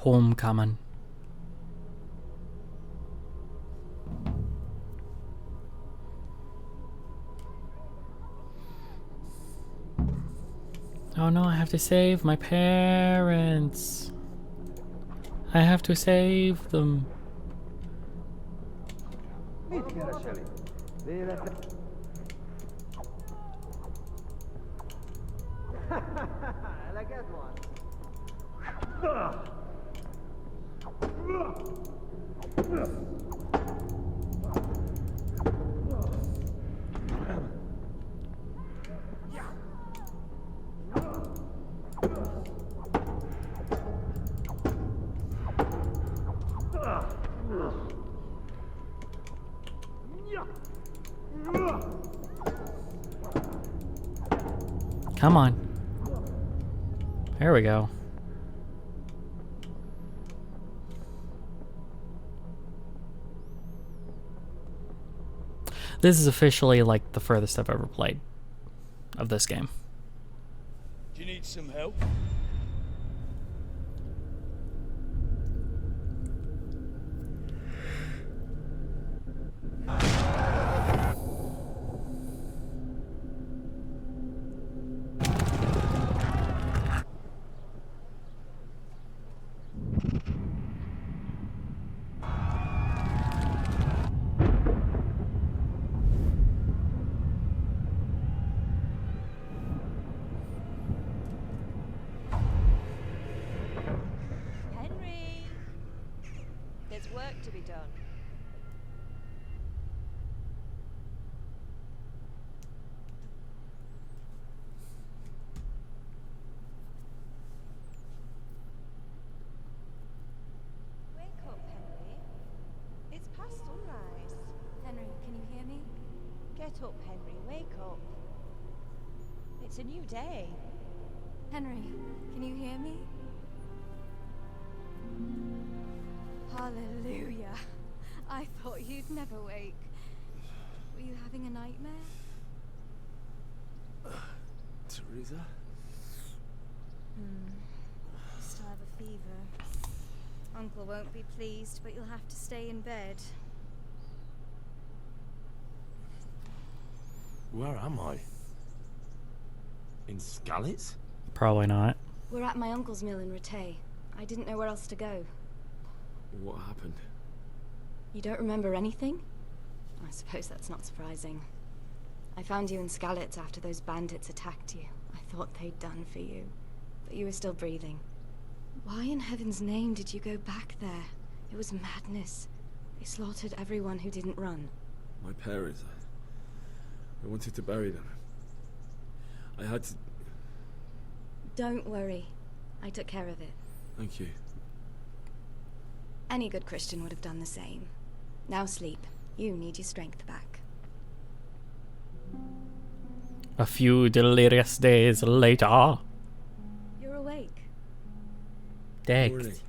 Homecoming. Oh no, I have to save my parents. I have to save them. Come on. There we go. This is officially like the furthest I've ever played of this game. Do you need some help? There's work to be done. Wake up, Henry. It's past sunrise. Henry, can you hear me? Get up, Henry. Wake up. It's a new day. Henry, can you hear me? Hallelujah. I thought you'd never wake. Were you having a nightmare? Teresa? Still have a fever. Uncle won't be pleased, but you'll have to stay in bed. Where am I? In Skalitz? Probably not. We're at my uncle's mill in Rattay. I didn't know where else to go. What happened? You don't remember anything? I suppose that's not surprising. I found you in Skalitz after those bandits attacked you. I thought they'd done for you, but you were still breathing. Why in heaven's name did you go back there? It was madness. They slaughtered everyone who didn't run. My parents. I wanted to bury them. I had to... Don't worry. I took care of it. Thank you. Any good Christian would have done the same. Now sleep. You need your strength back. A few delirious days later. You're awake. Thanks.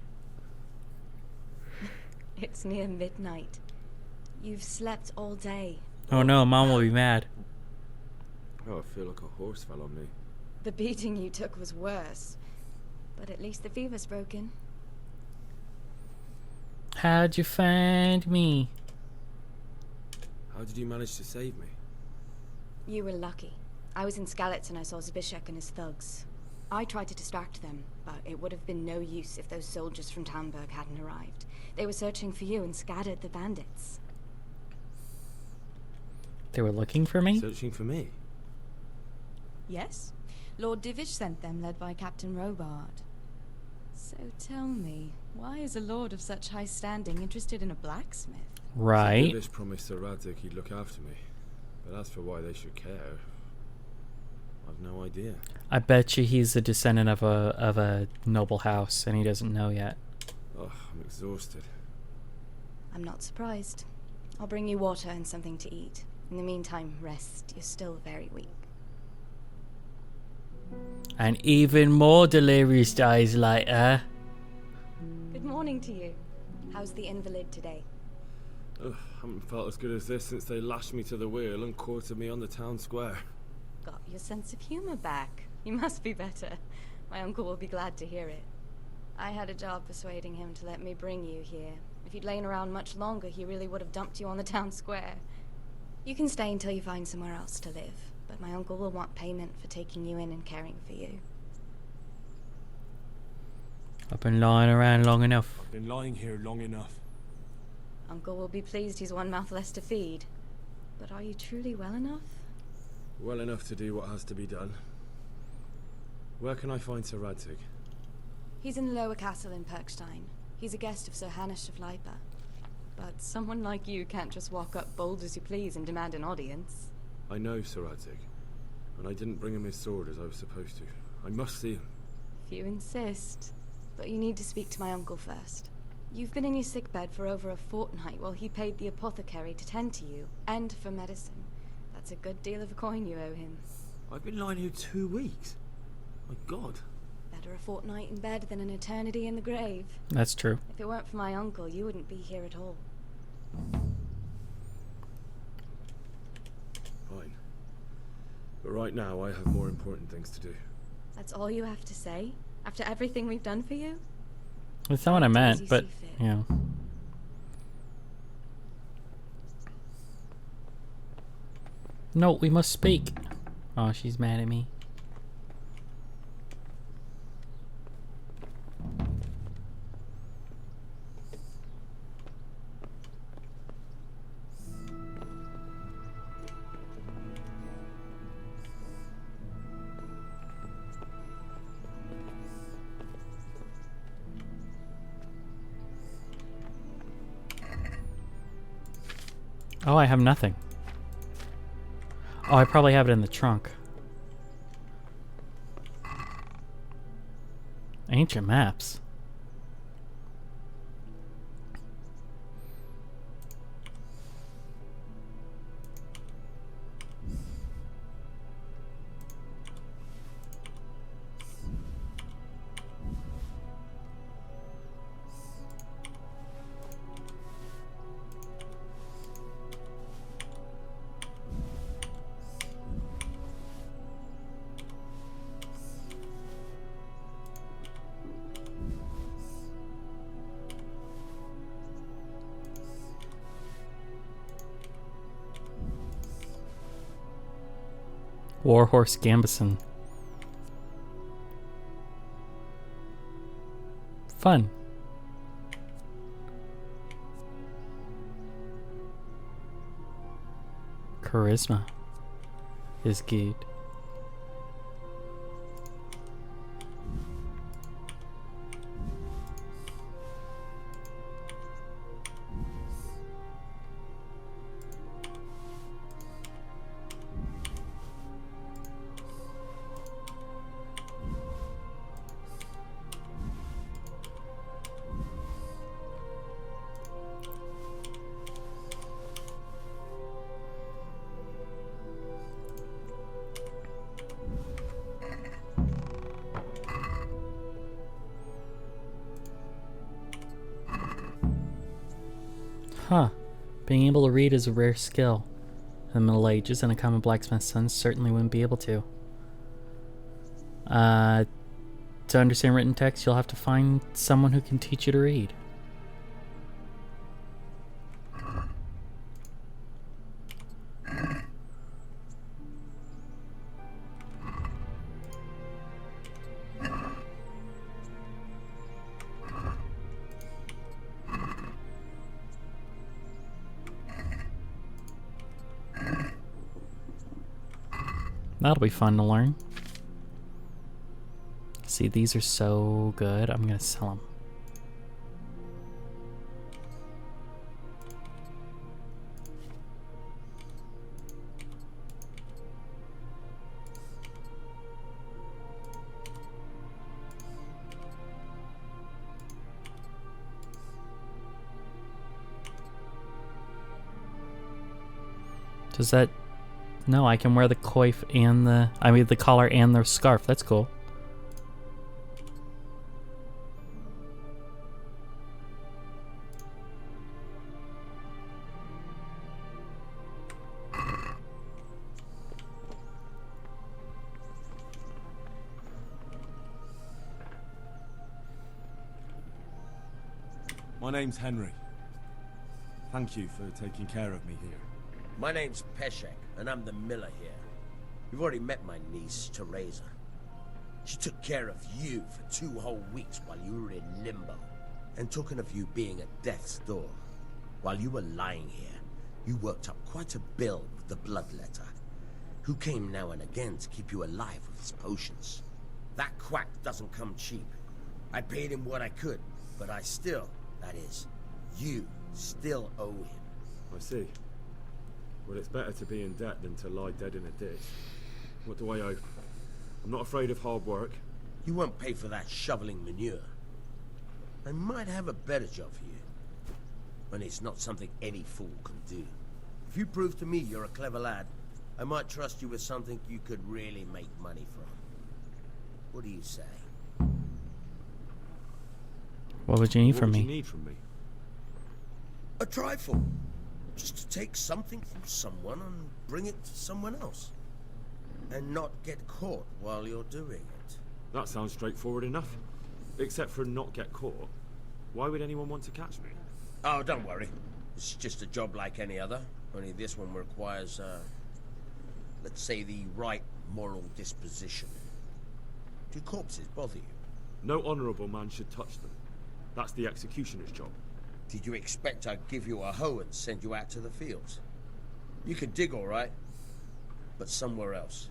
It's near midnight. You've slept all day. Oh no, Mom will be mad. Oh, I feel like a horse fell on me. The beating you took was worse. But at least the fever's broken. How'd you find me? How did you manage to save me? You were lucky. I was in Skalitz and I saw Zbyszek and his thugs. I tried to distract them, but it would have been no use if those soldiers from Talmberg hadn't arrived. They were searching for you and scattered the bandits. They were looking for me? Searching for me? Yes. Lord Divish sent them, led by Captain Robard. So tell me, why is a lord of such high standing interested in a blacksmith? Right. Divish promised Sir Radzig he'd look after me. But as for why they should care, I've no idea. I bet you he's a descendant of a noble house and he doesn't know yet. Oh, I'm exhausted. I'm not surprised. I'll bring you water and something to eat. In the meantime, rest. You're still very weak. And even more delirious days later. Good morning to you. How's the invalid today? Ugh, haven't felt as good as this since they lashed me to the wheel and quartered me on the town square. Got your sense of humor back. You must be better. My uncle will be glad to hear it. I had a job persuading him to let me bring you here. If you'd lain around much longer, he really would have dumped you on the town square. You can stay until you find somewhere else to live, but my uncle will want payment for taking you in and caring for you. I've been lying around long enough. I've been lying here long enough. Uncle will be pleased he's one mouth less to feed. But are you truly well enough? Well enough to do what has to be done. Where can I find Sir Radzig? He's in the lower castle in Perkstein. He's a guest of Sir Hanush of Leipa. But someone like you can't just walk up bold as you please and demand an audience. I know Sir Radzig, and I didn't bring him his sword as I was supposed to. I must see him. If you insist. But you need to speak to my uncle first. You've been in your sickbed for over a fortnight while he paid the apothecary to tend to you, and for medicine. That's a good deal of a coin you owe him. I've been lying here 2 weeks. My God. Better a fortnight in bed than an eternity in the grave. That's true. If it weren't for my uncle, you wouldn't be here at all. Fine. But right now I have more important things to do. That's all you have to say? After everything we've done for you? That's not what I Do as meant, you but see fit. yeah. No, we must speak. Oh, she's mad at me. Oh, I have nothing. Oh, I probably have it in the trunk. Ancient maps. Warhorse Gambison. Fun. Charisma is good. Huh. Being able to read is a rare skill. In the Middle Ages, and a common blacksmith's son certainly wouldn't be able to. To understand written text, you'll have to find someone who can teach you to read. That'll be fun to learn. See, these are so good. I'm gonna sell them. Does that... No, I can wear the coif and the collar and the scarf. That's cool. My name's Henry. Thank you for taking care of me here. My name's Peshek, and I'm the miller here. You've already met my niece, Teresa. She took care of you for 2 whole weeks while you were in limbo. And talking of you being at death's door, while you were lying here, you worked up quite a bill with the bloodletter, who came now and again to keep you alive with his potions. That quack doesn't come cheap. I paid him what I could, but I still, that is, you still owe him. I see. Well, it's better to be in debt than to lie dead in a ditch. What do I owe? I'm not afraid of hard work. You won't pay for that shoveling manure. I might have a better job for you. And it's not something any fool can do. If you prove to me you're a clever lad, I might trust you with something you could really make money from. What do you say? What would you need from What me? would you need from me? A trifle. Just to take something from someone and bring it to someone else. And not get caught while you're doing it. That sounds straightforward enough. Except for not get caught. Why would anyone want to catch me? Oh, don't worry. It's just a job like any other. Only this one requires, let's say, the right moral disposition. Do corpses bother you? No honourable man should touch them. That's the executioner's job. Did you expect I'd give you a hoe and send you out to the fields? You can dig all right, but somewhere else.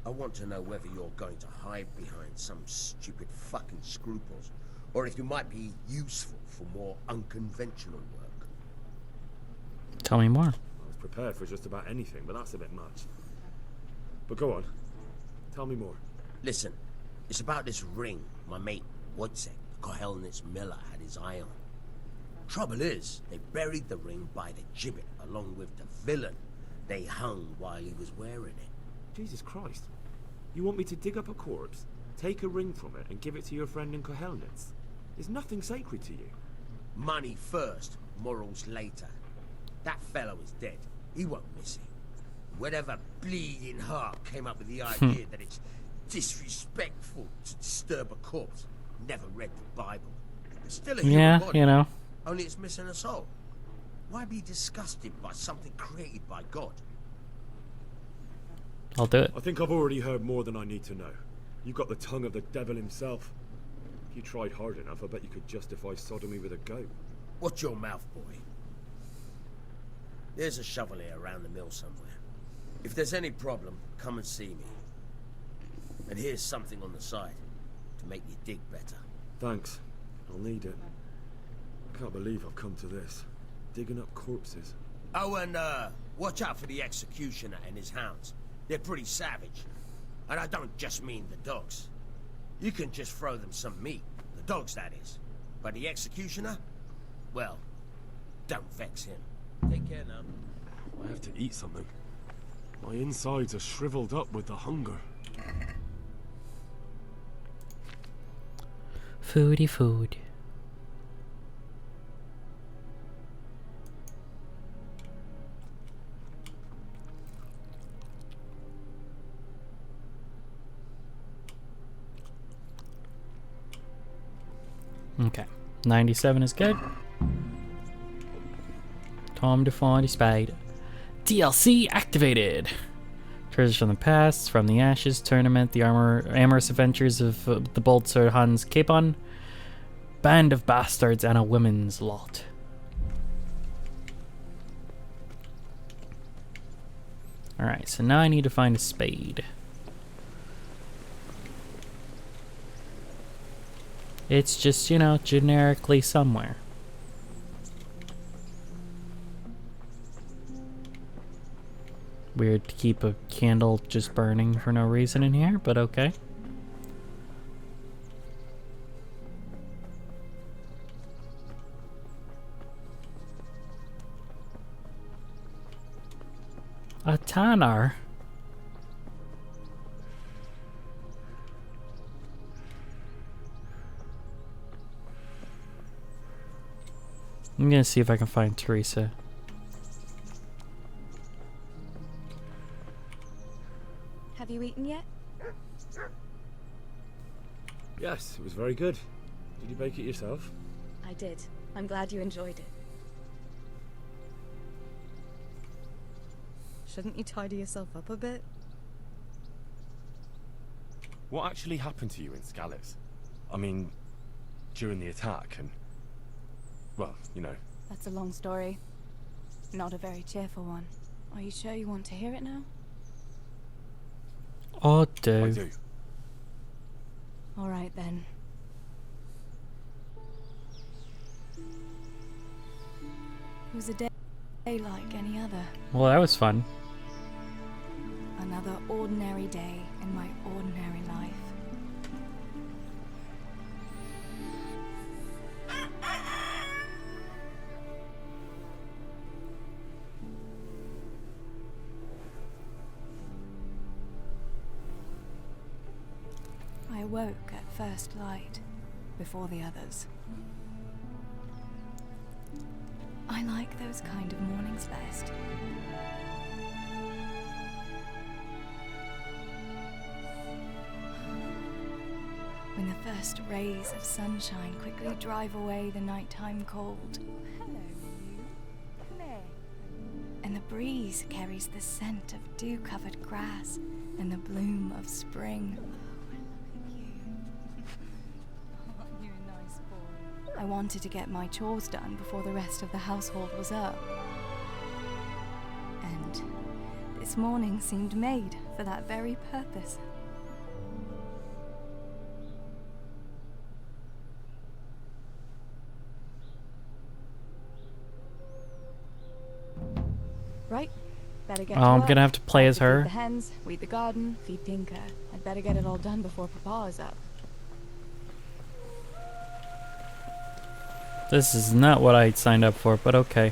I want to know whether you're going to hide behind some stupid fucking scruples, or if you might be useful for more unconventional work. Tell me more. I was prepared for just about anything, but that's a bit much. But go on. Tell me more. Listen, it's about this ring my mate Wojciech, the Kohelnitz miller, had his eye on. Trouble is, they buried the ring by the gibbet along with the villain they hung while he was wearing it. Jesus Christ. You want me to dig up a corpse, take a ring from it, and give it to your friend in Kohelnitz? Is nothing sacred to you? Money first, morals later. That fellow is dead. He won't miss it. Whatever bleeding heart came up with the idea that it's disrespectful to disturb a corpse never read the Bible. It's still a human Yeah, body, you know. only it's missing a soul. Why be disgusted by something created by God? I'll do it. I think I've already heard more than I need to know. You've got the tongue of the devil himself. If you tried hard enough, I bet you could justify sodomy with a goat. Watch your mouth, boy. There's a shovel here around the mill somewhere. If there's any problem, come and see me. And here's something on the side to make you dig better. Thanks. I'll need it. I can't believe I've come to this. Digging up corpses. Oh, and watch out for the executioner and his hounds. They're pretty savage. And I don't just mean the dogs. You can just throw them some meat. The dogs, that is. But the executioner? Well, don't vex him. Take care now. I have to eat something. My insides are shriveled up with the hunger. Foodie food. Okay. 97 is good. Time to find a spade. DLC activated. Treasures from the past, from the ashes, tournament, the amorous adventures of the bold Sir Hans Capon, band of bastards, and a women's lot. Alright, so now I need to find a spade. It's just, you know, generically somewhere. Weird to keep a candle just burning for no reason in here, but okay. A tanner? I'm gonna see if I can find Teresa. Have you eaten yet? Yes, it was very good. Did you bake it yourself? I did. I'm glad you enjoyed it. Shouldn't you tidy yourself up a bit? What actually happened to you in Skalitz? I mean, during the attack and... well, you know. That's a long story. Not a very cheerful one. Are you sure you want to hear it now? Oh, I dude. do. All right then. It was a day like any other. Well, that was fun. Another ordinary day in my ordinary life. I awoke at first light, before the others. I like those kind of mornings best. When the first rays of sunshine quickly drive away the nighttime cold. Hello, you. Come here. And the breeze carries the scent of dew-covered grass and the bloom of spring. Aren't you a nice boy? I wanted to get my chores done before the rest of the household was up. And this morning seemed made for that very purpose. Right, better get to I'm work. gonna have to play as Feed her. the hens, weed the garden, feed Tinker. I'd better get it all done before Papa is up. This is not what I signed up for, but okay.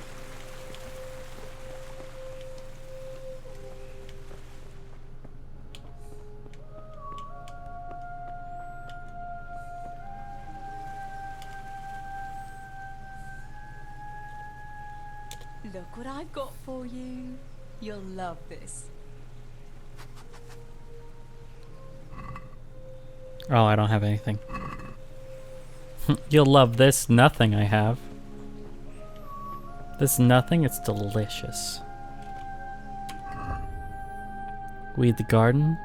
Look what I've got for you. You'll love this. Oh, I don't have anything. You'll love this nothing I have. This nothing, it's delicious. Weed the garden.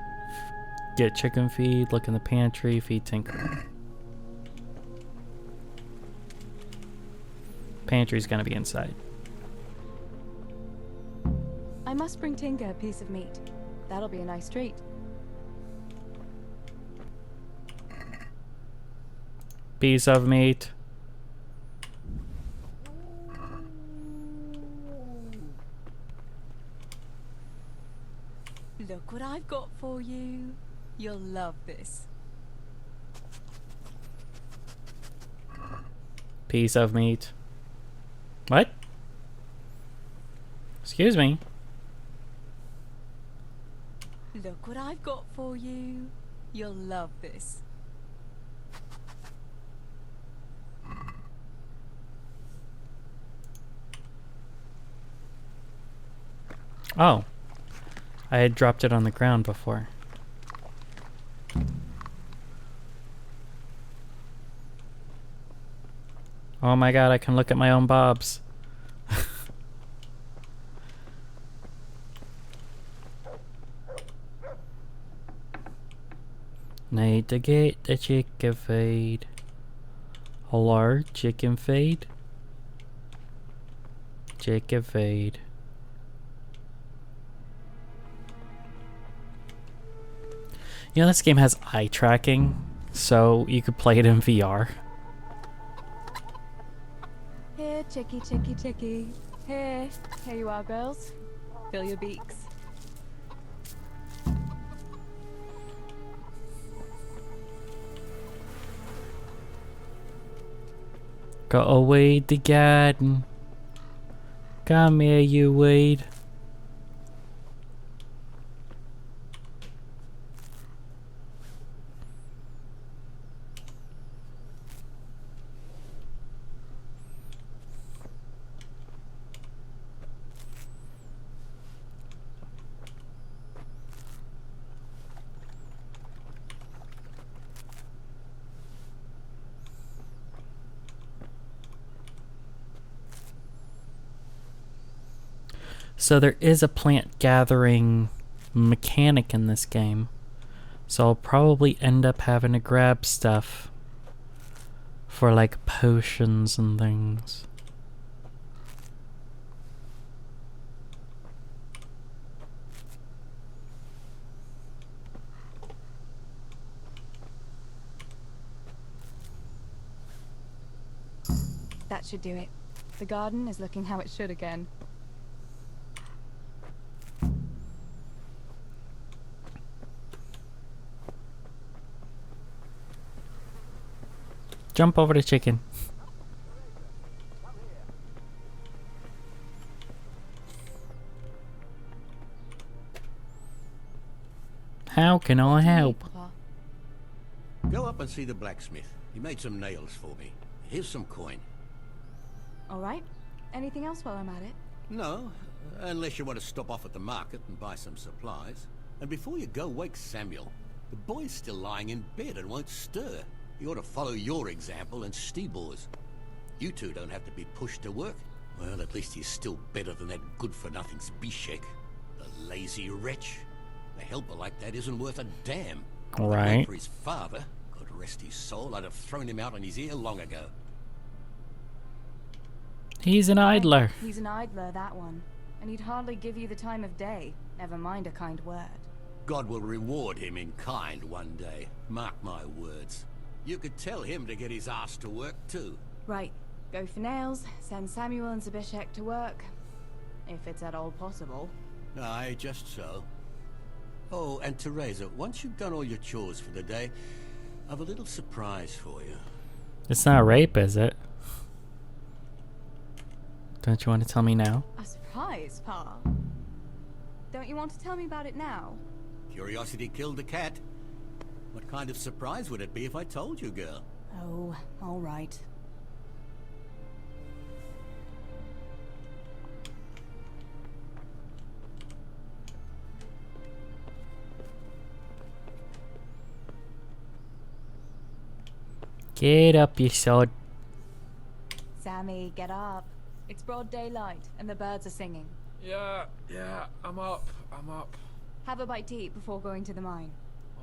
Get chicken feed, look in the pantry, feed Tinker. Pantry's gonna be inside. I must bring Tinker a piece of meat. That'll be a nice treat. Piece of meat. Look what I've got for you. You'll love this. Piece of meat. What? Excuse me. Look what I've got for you. You'll love this. Oh. I had dropped it on the ground before. Oh my god, I can look at my own bobs. Need to get the chicken feed. Hello, chicken feed? Chicken feed. You know, this game has eye tracking, so you could play it in VR. Here, chickie, chickie, chickie. Here. Here you are, girls. Fill your beaks. Go away the garden. Come here, you weed. So there is a plant gathering mechanic in this game. So I'll probably end up having to grab stuff for like potions and things. That should do it. The garden is looking how it should again. Jump over the chicken. How can I help? Papa. Go up and see the blacksmith. He made some nails for me. Here's some coin. All right. Anything else while I'm at it? No, unless you want to stop off at the market and buy some supplies. And before you go, wake Samuel. The boy's still lying in bed and won't stir. He ought to follow your example and Stebor's. You two don't have to be pushed to work. Well, at least he's still better than that good-for-nothing Spishek. The lazy wretch. A helper like that isn't worth a damn. Right. For his father, God rest his soul, I'd have thrown him out on his ear long ago. He's an idler. He's an idler, that one. And he'd hardly give you the time of day, never mind a kind word. God will reward him in kind one day. Mark my words. You could tell him to get his ass to work too. Right. Go for nails, send Samuel and Zabishek to work. If it's at all possible. Aye, just so. Oh, and Teresa, once you've done all your chores for the day, I've a little surprise for you. It's not rape, is it? Don't you want to tell me now? A surprise, Pa? Don't you want to tell me about it now? Curiosity killed the cat. What kind of surprise would it be if I told you, girl? Oh, all right. Get up, you sod. Sammy, get up. It's broad daylight, and the birds are singing. Yeah, I'm up. Have a bite to eat before going to the mine.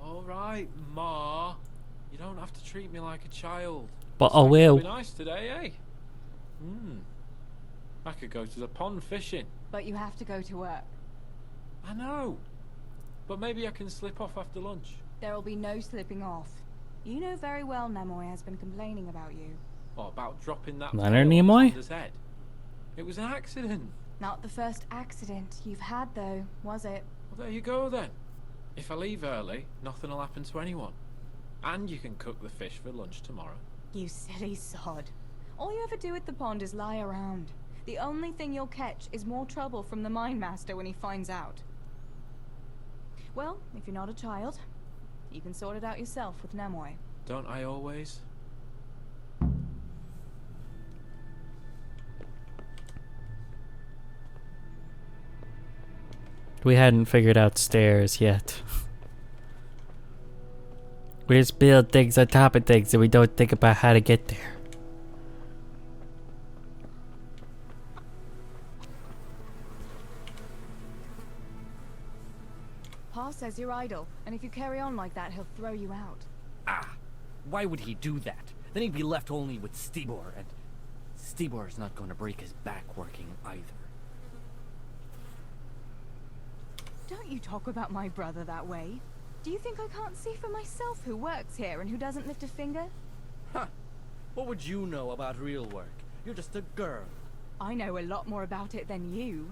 All right, Ma. You don't have to treat me like a child. But I It's will. Be nice today, eh? I could go to the pond fishing. But you have to go to work. I know. But maybe I can slip off after lunch. There'll be no slipping off. You know very well Nemoy has been complaining about you. What about dropping that Leonard pail on Nimoy? Xander's head? It was an accident. Not the first accident you've had, though, was it? Well, there you go then. If I leave early, nothing will happen to anyone. And you can cook the fish for lunch tomorrow. You silly sod. All you ever do at the pond is lie around. The only thing you'll catch is more trouble from the mine master when he finds out. Well, if you're not a child, you can sort it out yourself with Nemoy. Don't I always? We hadn't figured out stairs yet. We just build things on top of things and we don't think about how to get there. Pa says you're idle, and if you carry on like that, he'll throw you out. Ah, why would he do that? Then he'd be left only with Stibor, and Stibor's not going to break his back working either. Don't you talk about my brother that way. Do you think I can't see for myself who works here and who doesn't lift a finger? Huh. What would you know about real work? You're just a girl. I know a lot more about it than you.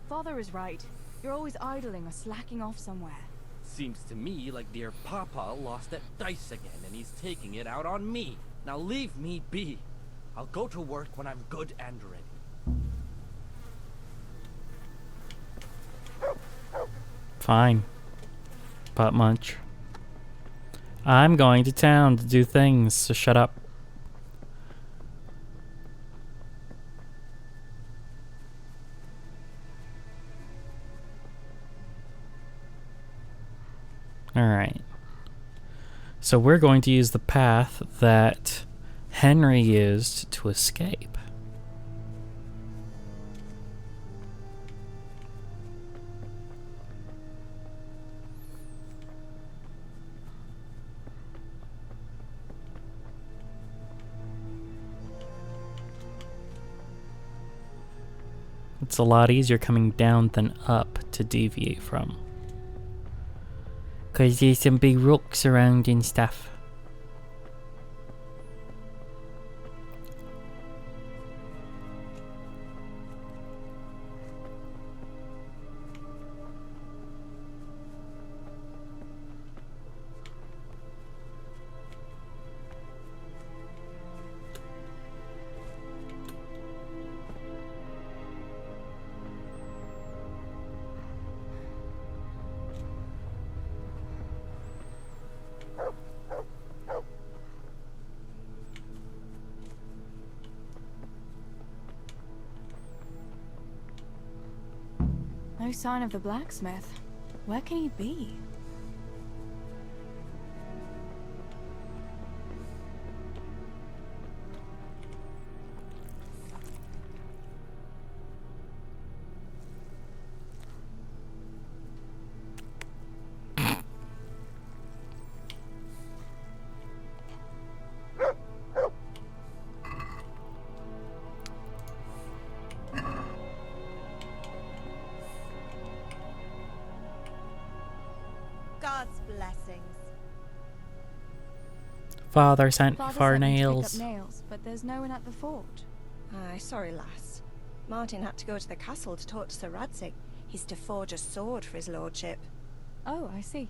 Father is right. You're always idling or slacking off somewhere. Seems to me like dear Papa lost at dice again, and he's taking it out on me. Now leave me be. I'll go to work when I'm good and ready. Fine. But much. I'm going to town to do things, so shut up. Alright. So we're going to use the path that Henry used to escape. it's a lot easier coming down than up to deviate from. Cause there's some big rocks around and stuff. No sign of the blacksmith. Where can he be? God's blessings. Father sent Father for sent me to pick nails. up nails, but there's no one at the fort. Aye, sorry, lass. Martin had to go to the castle to talk to Sir Radzig. He's to forge a sword for his lordship. Oh, I see.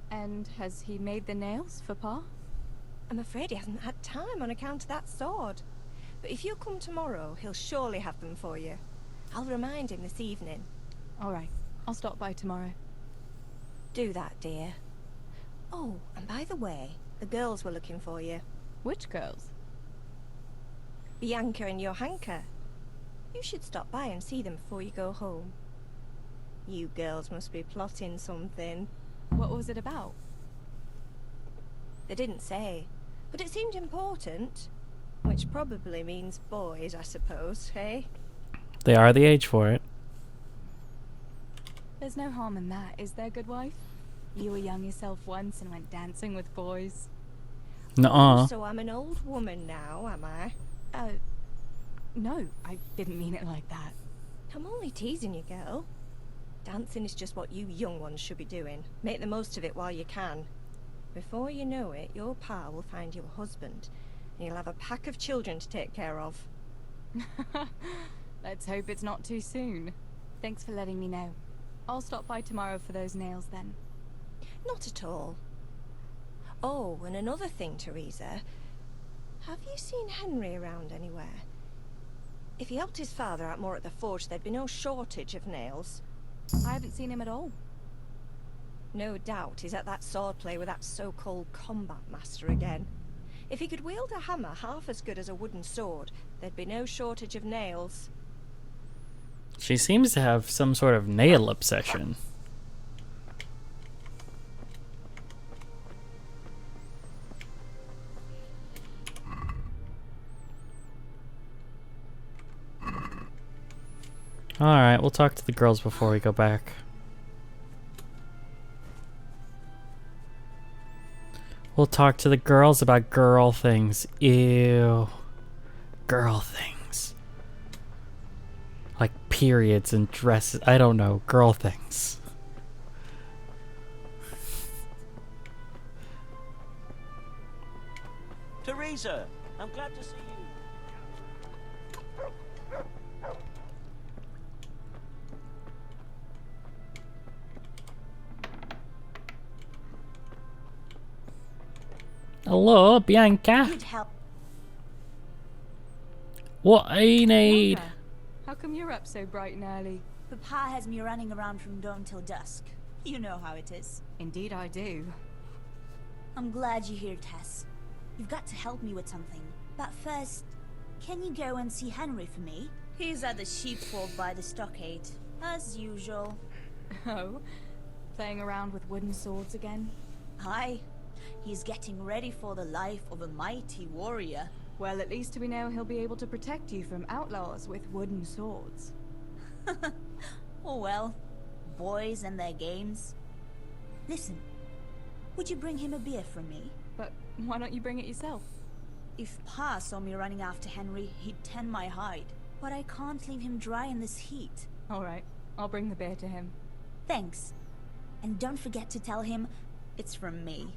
And has he made the nails for Pa? I'm afraid he hasn't had time on account of that sword. But if you come tomorrow, he'll surely have them for you. I'll remind him this evening. All right, I'll stop by tomorrow. Do that, dear. Oh, and by the way, the girls were looking for you. Which girls? Bianca and Johanka. You should stop by and see them before you go home. You girls must be plotting something. What was it about? They didn't say, but it seemed important. Which probably means boys, I suppose, hey? They are the age for it. There's no harm in that, is there, good wife? You were young yourself once and went dancing with boys. Nuh-uh. So I'm an old woman now, am I? No, I didn't mean it like that. I'm only teasing you, girl. Dancing is just what you young ones should be doing. Make the most of it while you can. Before you know it, your pa will find you a husband, and you'll have a pack of children to take care of. Let's hope it's not too soon. Thanks for letting me know. I'll stop by tomorrow for those nails then. Not at all. Oh, and another thing, Teresa. Have you seen Henry around anywhere? If he helped his father out more at the forge, there'd be no shortage of nails. I haven't seen him at all. No doubt he's at that swordplay with that so-called combat master again. If he could wield a hammer half as good as a wooden sword, there'd be no shortage of nails. She seems to have some sort of nail obsession. Alright, we'll talk to the girls before we go back. We'll talk to the girls about girl things. Ew. Girl things. Like periods and dresses. I don't know. Girl things. Teresa, I'm glad to see you. Hello, Bianca. You'd help. What I need. Bianca, how come you're up so bright and early? Papa has me running around from dawn till dusk. You know how it is. Indeed I do. I'm glad you're here, Tess. You've got to help me with something. But first, can you go and see Henry for me? He's at the sheepfold by the stockade, as usual. Oh? Playing around with wooden swords again? Aye. He's getting ready for the life of a mighty warrior. Well, at least we know he'll be able to protect you from outlaws with wooden swords. Oh well, boys and their games. Listen, would you bring him a beer from me? But why don't you bring it yourself? If Pa saw me running after Henry, he'd tan my hide. but I can't leave him dry in this heat. Alright, I'll bring the beer to him. Thanks. And don't forget to tell him it's from me.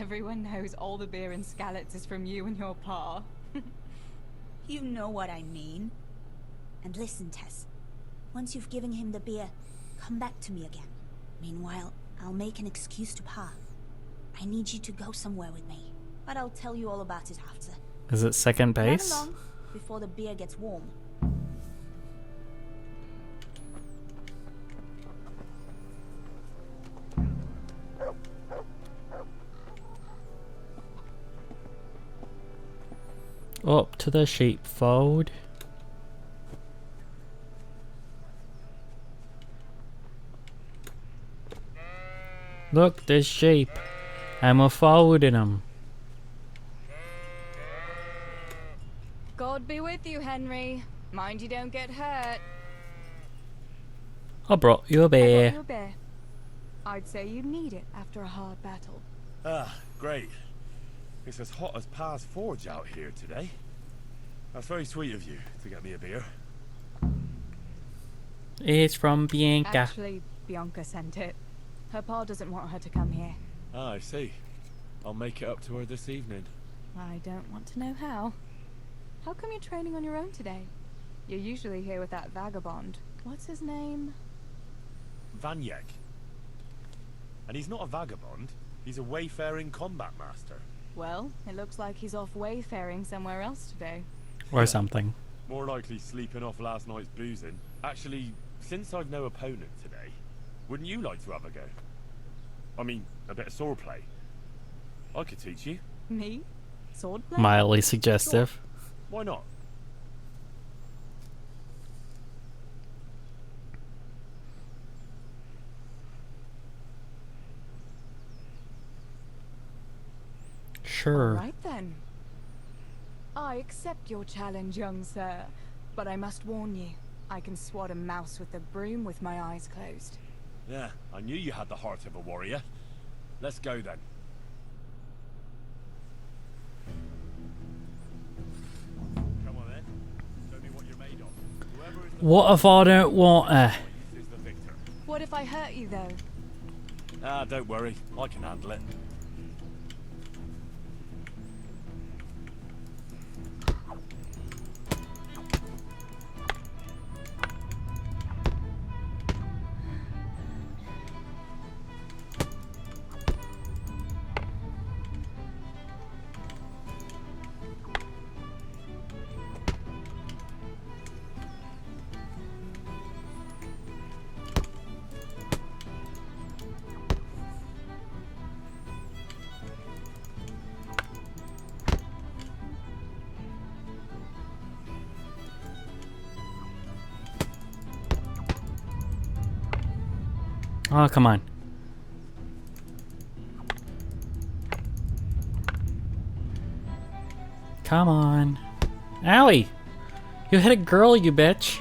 Everyone knows all the beer in Skalitz is from you and your pa. You know what I mean. And listen, Tess. Once you've given him the beer, come back to me again. Meanwhile, I'll make an excuse to Pa. I need you to go somewhere with me, but I'll tell you all about it after. Is it second Run base? along before the beer gets warm. Up to the sheepfold. Look, there's sheep. And we're folding them. God be with you, Henry. Mind you don't get hurt. I brought you a I brought beer. you a beer. I'd say you need it after a hard battle. Ah, great. It's as hot as Pa's Forge out here today. That's very sweet of you to get me a beer. It's from Bianca. Actually, Bianca sent it. Her pa doesn't want her to come here. Ah, I see. I'll make it up to her this evening. I don't want to know how. How come you're training on your own today? You're usually here with that vagabond. What's his name? Vanyek. And he's not a vagabond. He's a wayfaring combat master. Well, it looks like he's off wayfaring somewhere else today. Or something. More likely sleeping off last night's boozing. Actually, since I've no opponent today, wouldn't you like to have a go? I mean, a bit of swordplay. I could teach you. Me? Swordplay? Mildly suggestive. Sure. Why not? Sure. Right then. I accept your challenge, young sir. But I must warn you, I can swat a mouse with a broom with my eyes closed. Yeah, I knew you had the heart of a warrior. Let's go then. Come on then. Show me what you're made of. Whoever is the What if I don't want her? is the victor. What if I hurt you, though? Ah, don't worry. I can handle it. Oh, come on. Come on. Owie! You hit a girl, you bitch.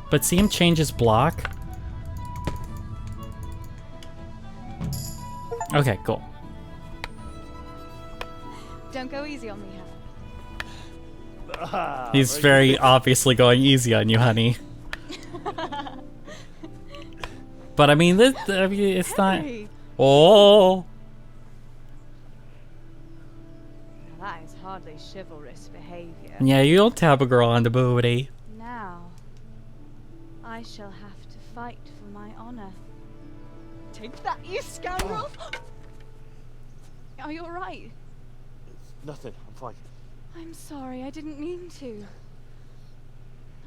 But see him change his block? Okay, cool. Don't go easy on me, Hal. He's very obviously going easy on you, honey. But I mean, it's not. Henry! Oh, Now that is hardly chivalrous behavior. yeah, you don't tap a girl on the booty. Now, I shall have to fight for my honor. Take that, you scoundrel! Are you alright? Nothing. I'm fine. I'm sorry, I didn't mean to.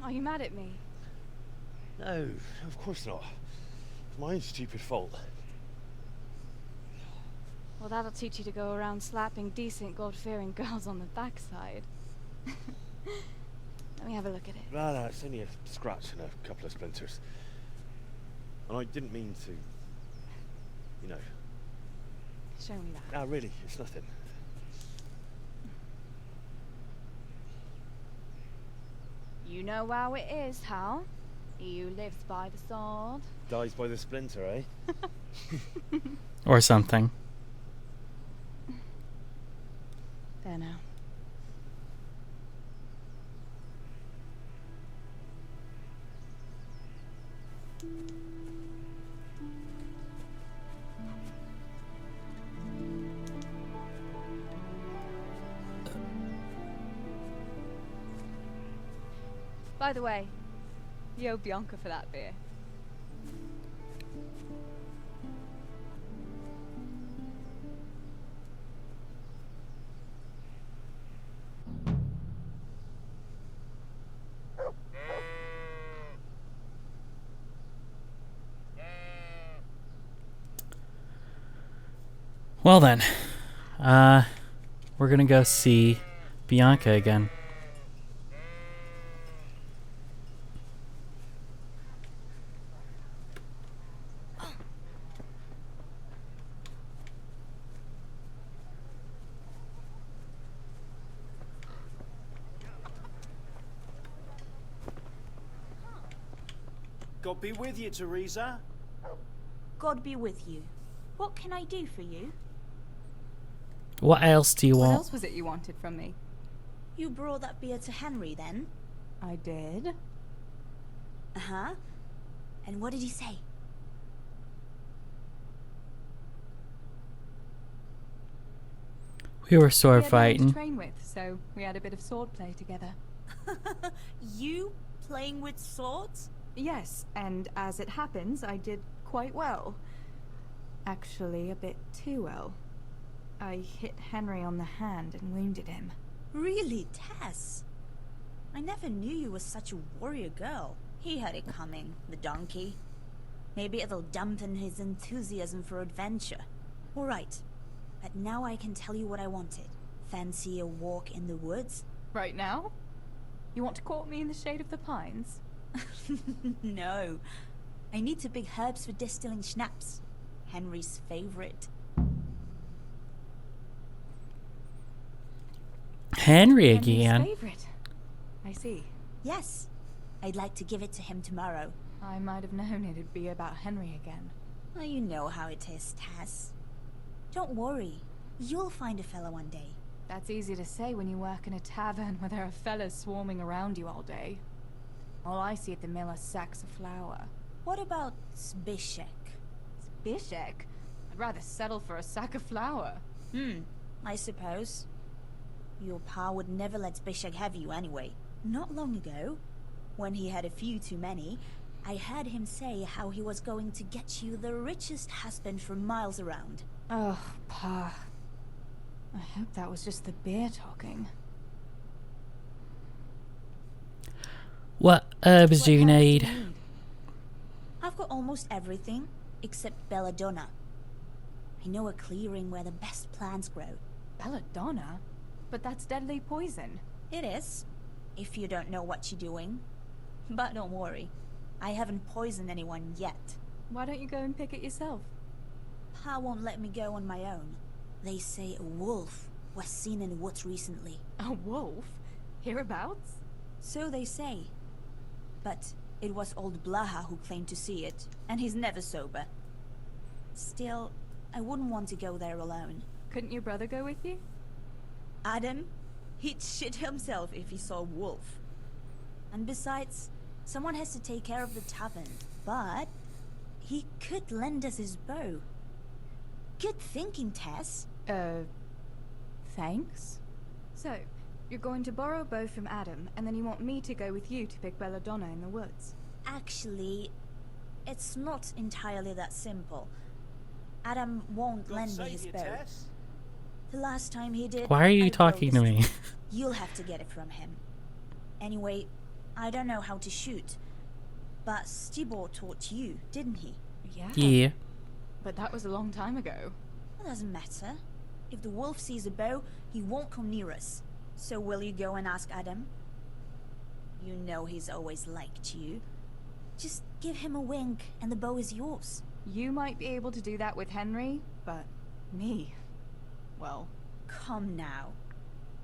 Are you mad at me? No, of course not. It's my own stupid fault. Well, that'll teach you to go around slapping decent, God-fearing girls on the backside. Let me have a look at it. No, it's only a scratch and a couple of splinters. And I didn't mean to, you know. Show me that. No, really, it's nothing. You know how it is, Hal. He who lives by the sword. Dies by the splinter, eh? Or something. There now. By the way, you owe Bianca for that beer. Well then, we're gonna go see Bianca again. God be with you, Teresa. God be with you. What can I do for you? What else do you What want? else was it you wanted from me? You brought that beer to Henry, then? I did. Uh-huh. And what did he say? We were sword We had no one to fighting. train with, so we had a bit of sword play together. You playing with swords? Yes, and as it happens, I did quite well. Actually, a bit too well. I hit Henry on the hand and wounded him. Really, Tess? I never knew you were such a warrior girl. He had it coming, the donkey. Maybe it'll dampen his enthusiasm for adventure. All right, but now I can tell you what I wanted. Fancy a walk in the woods? Right now? You want to court me in the shade of the pines? No. I need to pick herbs for distilling schnapps. Henry's favorite. Henry Henry's again. favorite. I see. Yes. I'd like to give it to him tomorrow. I might have known it'd be about Henry again. Well, you know how it is, Tess. Don't worry. You'll find a fella one day. That's easy to say when you work in a tavern where there are fellas swarming around you all day. All I see at the mill are sacks of flour. What about Zbyszek? Zbyszek? I'd rather settle for a sack of flour. I suppose. Your pa would never let Zbyszek have you anyway. Not long ago, when he had a few too many, I heard him say how he was going to get you the richest husband for miles around. Oh, Pa. I hope that was just the beer talking. What herbs do you need? I've got almost everything, except belladonna. I know a clearing where the best plants grow. Belladonna? But that's deadly poison. It is, if you don't know what you're doing. But don't worry, I haven't poisoned anyone yet. Why don't you go and pick it yourself? Pa won't let me go on my own. They say a wolf was seen in the woods recently. A wolf? Hereabouts? So they say. But it was old Blaha who claimed to see it, and he's never sober. Still, I wouldn't want to go there alone. Couldn't your brother go with you? Adam? He'd shit himself if he saw a wolf. And besides, someone has to take care of the tavern. But he could lend us his bow. Good thinking, Tess. Thanks? So, you're going to borrow a bow from Adam, and then you want me to go with you to pick belladonna in the woods? Actually, it's not entirely that simple. Adam won't lend me his bow. The last time he did... Why are you I talking to broke me? it. You'll have to get it from him. Anyway, I don't know how to shoot. But Stibor taught you, didn't he? Yeah. But that was a long time ago. It doesn't matter. If the wolf sees a bow, he won't come near us. So will you go and ask Adam? You know he's always liked you. Just give him a wink and the bow is yours. You might be able to do that with Henry, but me... well... Come now.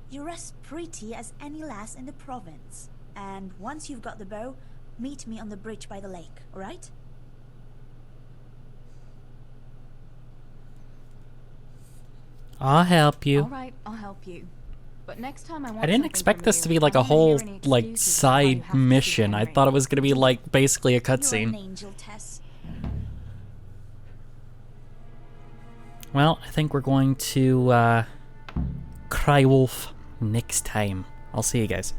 You're as pretty as any lass in the province. And once you've got the bow, Meet me on the bridge by the lake, alright? I'll help you. All right, I'll help you. But next time I want I didn't something expect from this you, to be like I a don't wanna whole hear any like excuses for why you side have to see mission. I Henry. thought it was gonna be like basically a You're an cutscene. angel, Tess. Well, I think we're going to cry wolf next time. I'll see you guys.